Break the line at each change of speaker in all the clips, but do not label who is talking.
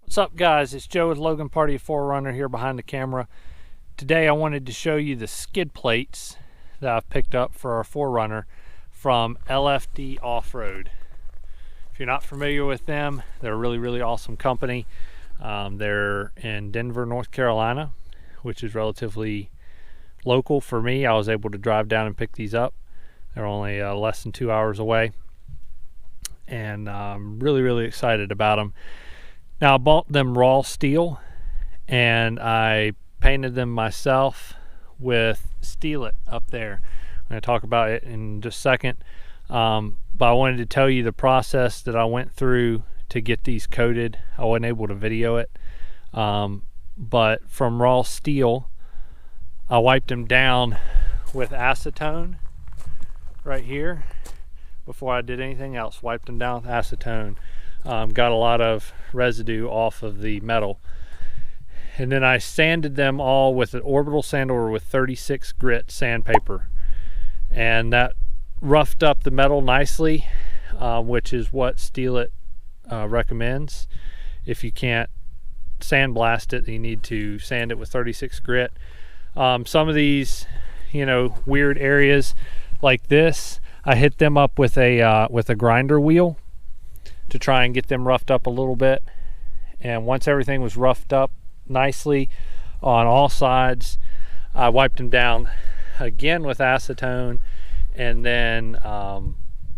What's up, guys? It's Joe with Logan Party 4Runner here behind the camera. Today I wanted to show you the skid plates that I've picked up for our 4Runner from LFD Off-Road. If you're not familiar with them, they're a really awesome company. They're in Denver, North Carolina, which is relatively local for me. I was able to drive down and pick these up. They're only less than 2 hours away, and I'm really excited about them. Now, I bought them raw steel and I painted them myself with Steel It up there. I'm going to talk about it in just a second, but I wanted to tell you the process that I went through to get these coated. I wasn't able to video it, but from raw steel, I wiped them down with acetone right here before I did anything else. Wiped them down with acetone. Got a lot of residue off of the metal, and then I sanded them all with an orbital sander with 36 grit sandpaper, and that roughed up the metal nicely, which is what Steel It recommends. If you can't sandblast it, you need to sand it with 36 grit. Some of these, weird areas like this, I hit them up with a grinder wheel to try and get them roughed up a little bit. And once everything was roughed up nicely on all sides, I wiped them down again with acetone, and then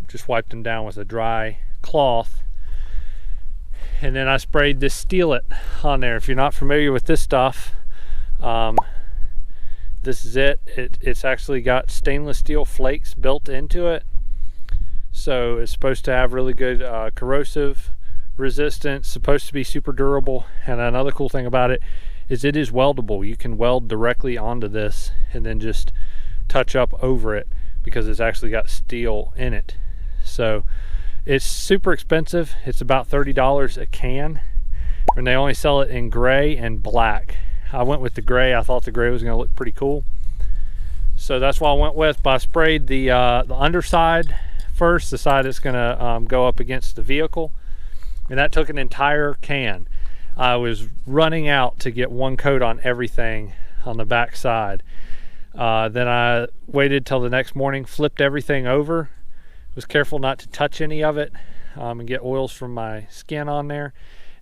just wiped them down with a dry cloth, and then I sprayed this Steel It on there. If you're not familiar with this stuff, this is it. It's actually got stainless steel flakes built into it. So it's supposed to have really good corrosive resistance, supposed to be super durable. And another cool thing about it is it is weldable. You can weld directly onto this and then just touch up over it because it's actually got steel in it. So it's super expensive. It's about $30 a can, and they only sell it in gray and black. I went with the gray. I thought the gray was going to look pretty cool, so that's what I went with. But I sprayed the underside first, the side that's going to go up against the vehicle, and that took an entire can. I was running out to get one coat on everything on the back side. Then I waited till the next morning, flipped everything over, was careful not to touch any of it and get oils from my skin on there,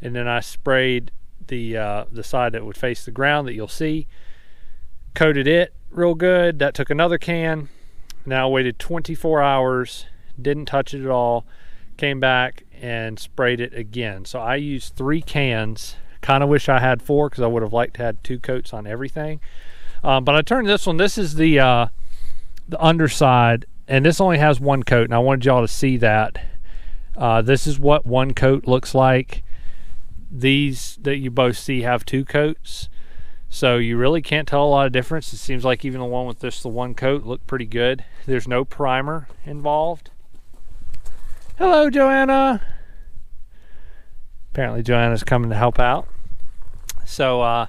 and then I sprayed the side that would face the ground that you'll see, coated it real good. That took another can. Now I waited 24 hours, didn't touch it at all, came back and sprayed it again. So I used 3 cans. Kind of wish I had 4 because I would have liked to have 2 coats on everything. But I turned this one. This is the underside, and this only has 1 coat, and I wanted y'all to see that. This is what 1 coat looks like. These that you both see have 2 coats, so you really can't tell a lot of difference. It seems like even the one with just the 1 coat looked pretty good. There's no primer involved. Hello, Joanna. Apparently Joanna's coming to help out. So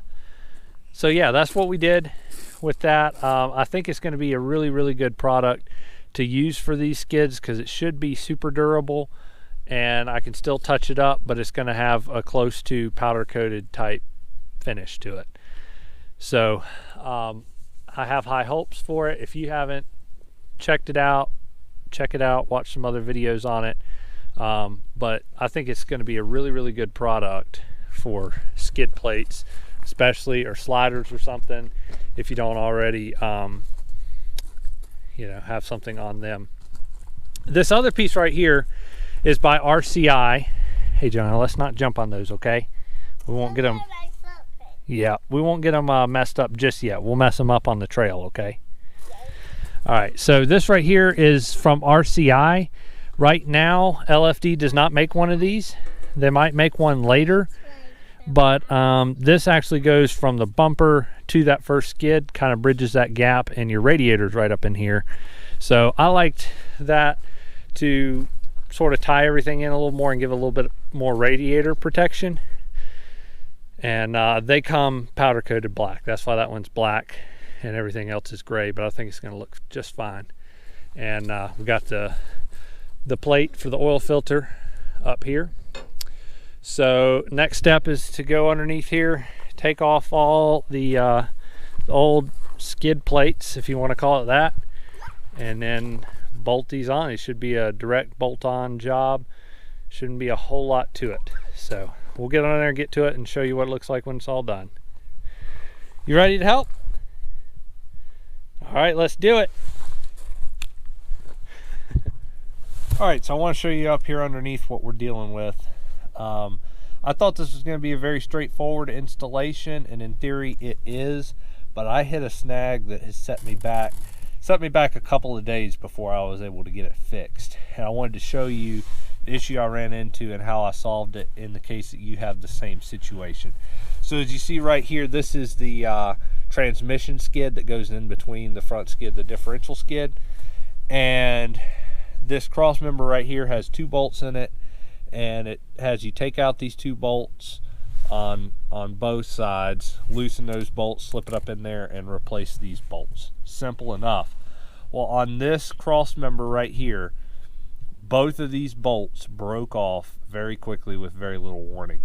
yeah, that's what we did with that. I think it's going to be a really good product to use for these skids because it should be super durable, and I can still touch it up, but it's going to have a close to powder coated type finish to it. So I have high hopes for it. If you haven't checked it out, check it out, watch some other videos on it. But I think it's going to be a really good product for skid plates, especially, or sliders or something, if you don't already have something on them. This other piece right here is by RCI. Hey Jonah, let's not jump on those, okay? We won't get them. Yeah, we won't get them messed up just yet. We'll mess them up on the trail, okay? All right, so this right here is from RCI. Right now, LFD does not make one of these. They might make one later, but this actually goes from the bumper to that first skid, kind of bridges that gap, and your radiator's right up in here. So I liked that to sort of tie everything in a little more and give a little bit more radiator protection. And they come powder coated black. That's why that one's black and everything else is gray, but I think it's going to look just fine. And we got the plate for the oil filter up here. So next step is to go underneath here, take off all the old skid plates, if you want to call it that, and then bolt these on. It should be a direct bolt-on job. Shouldn't be a whole lot to it. So we'll get on there and get to it and show you what it looks like when it's all done. You ready to help? All right, let's do it. All right, so I want to show you up here underneath what we're dealing with. I thought this was going to be a very straightforward installation, and in theory it is, but I hit a snag that has set me back a couple of days before I was able to get it fixed. And I wanted to show you the issue I ran into and how I solved it in the case that you have the same situation. So as you see right here, this is the transmission skid that goes in between the front skid, the differential skid, and this cross member right here has 2 bolts in it, and it has you take out these 2 bolts on both sides, loosen those bolts, slip it up in there, and replace these bolts. Simple enough. Well, on this cross member right here, both of these bolts broke off very quickly with very little warning,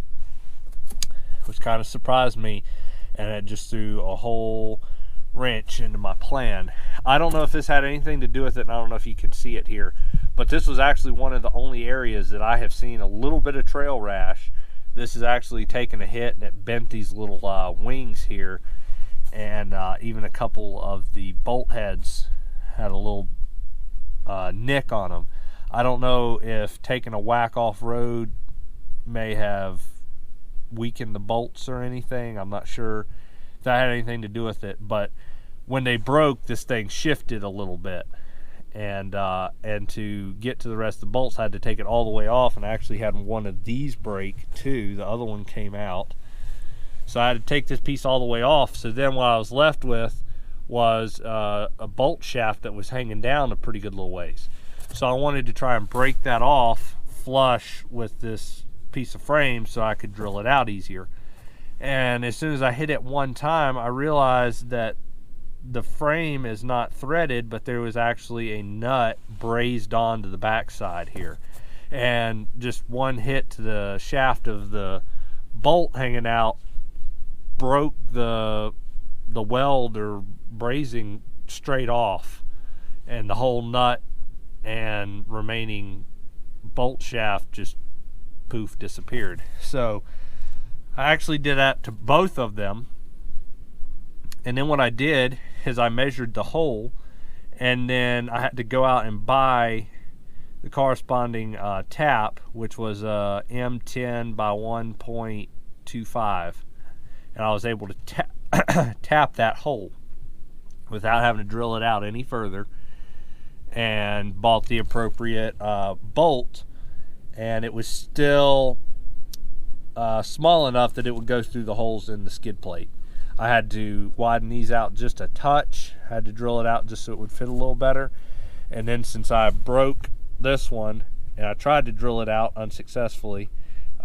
which kind of surprised me, and it just threw a whole wrench into my plan. I don't know if this had anything to do with it, and I don't know if you can see it here, but this was actually one of the only areas that I have seen a little bit of trail rash. This is actually taken a hit, and it bent these little wings here, and even a couple of the bolt heads had a little nick on them. I don't know if taking a whack off road may have weakened the bolts or anything. I'm not sure if that had anything to do with it, but when they broke, this thing shifted a little bit, and to get to the rest of the bolts, I had to take it all the way off, and I actually had one of these break too. The other one came out, so I had to take this piece all the way off. So then what I was left with was a bolt shaft that was hanging down a pretty good little ways. So I wanted to try and break that off flush with this piece of frame so I could drill it out easier. And as soon as I hit it one time, I realized that the frame is not threaded, but there was actually a nut brazed onto the backside here, and just one hit to the shaft of the bolt hanging out broke the weld or brazing straight off, and the whole nut and remaining bolt shaft just poof disappeared. So I actually did that to both of them, and then what I did is I measured the hole, and then I had to go out and buy the corresponding tap, which was a M10 by 1.25, and I was able to tap that hole without having to drill it out any further, and bought the appropriate bolt, and it was still small enough that it would go through the holes in the skid plate. I had to widen these out just a touch, had to drill it out just so it would fit a little better, and then since I broke this one and I tried to drill it out unsuccessfully,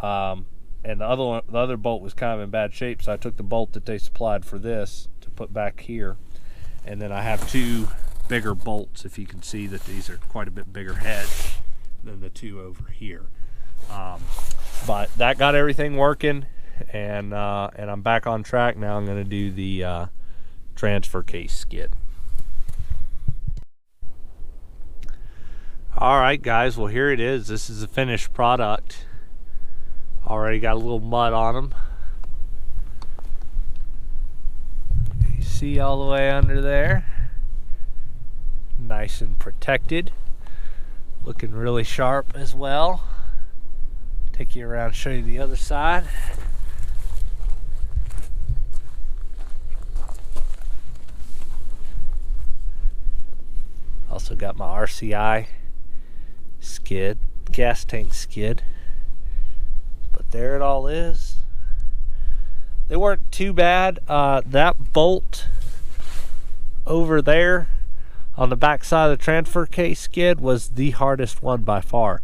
and the other bolt was kind of in bad shape, so I took the bolt that they supplied for this to put back here, and then I have 2 bigger bolts. If you can see that these are quite a bit bigger heads than the 2 over here, but that got everything working, and I'm back on track now. I'm going to do the transfer case skid. All right, guys, well, here it is. This is the finished product. Already got a little mud on them. You see all the way under there. Nice and protected. Looking really sharp as well. Take you around, show you the other side. Also got my RCI skid, gas tank skid. But there it all is. They weren't too bad. That bolt over there on the back side of the transfer case skid was the hardest one by far.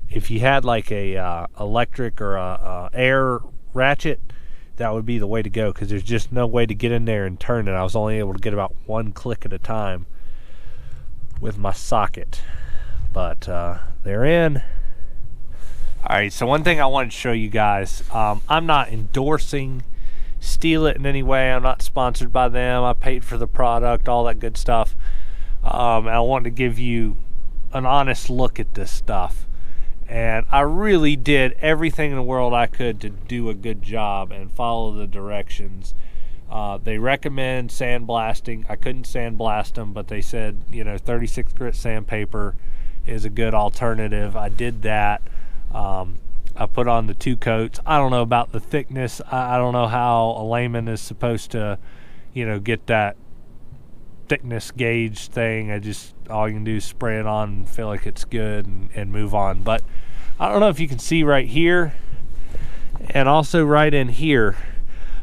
If you had like a electric or a air ratchet, that would be the way to go, because there's just no way to get in there and turn it. I was only able to get about 1 click at a time with my socket, but they're in. Alright, so one thing I wanted to show you guys, I'm not endorsing Steelit in any way. I'm not sponsored by them. I paid for the product, all that good stuff. And I wanted to give you an honest look at this stuff. And I really did everything in the world I could to do a good job and follow the directions. They recommend sandblasting. I couldn't sandblast them, but they said, you know, 36 grit sandpaper is a good alternative. I did that. I put on the 2 coats. I don't know about the thickness. I don't know how a layman is supposed to, you know, get that thickness gauge thing. All you can do is spray it on and feel like it's good and move on. But I don't know if you can see right here and also right in here.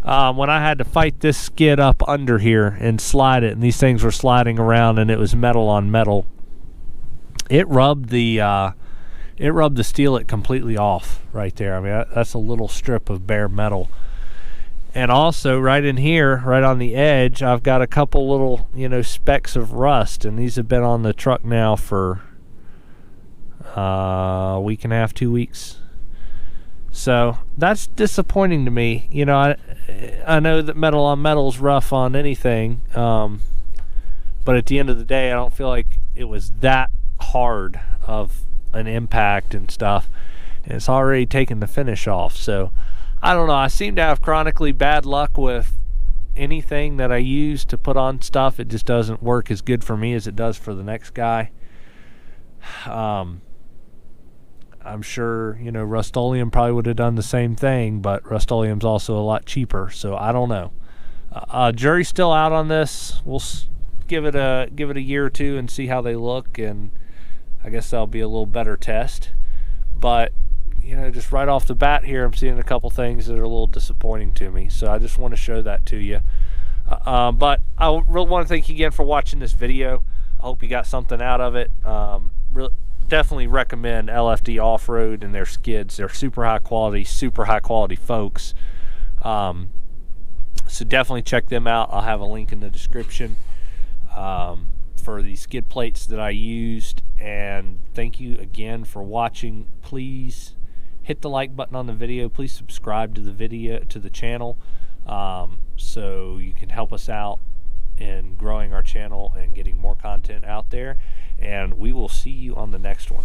When I had to fight this skid up under here and slide it, and these things were sliding around and it was metal on metal, it rubbed the Steelit completely off right there. I mean, that's a little strip of bare metal. And also right in here, right on the edge, I've got a couple little, you know, specks of rust, and these have been on the truck now for a week and a half, 2 weeks. So that's disappointing to me. You know, I know that metal on metal is rough on anything, but at the end of the day, I don't feel like it was that hard of an impact and stuff, and it's already taken the finish off. So I don't know, I seem to have chronically bad luck with anything that I use to put on stuff. It just doesn't work as good for me as it does for the next guy. I'm sure, you know, Rust-Oleum probably would have done the same thing, but Rust-Oleum's also a lot cheaper, so I don't know. Jury's still out on this. We'll give it a year or two and see how they look, and I guess that'll be a little better test. But, you know, just right off the bat here, I'm seeing a couple things that are a little disappointing to me. So I just want to show that to you. But I really want to thank you again for watching this video. I hope you got something out of it. Definitely recommend LFD Off-Road and their skids. They're super high quality folks. So definitely check them out. I'll have a link in the description for the skid plates that I used. And thank you again for watching. Please hit the like button on the video. Please subscribe to the channel, so you can help us out in growing our channel and getting more content out there. And we will see you on the next one.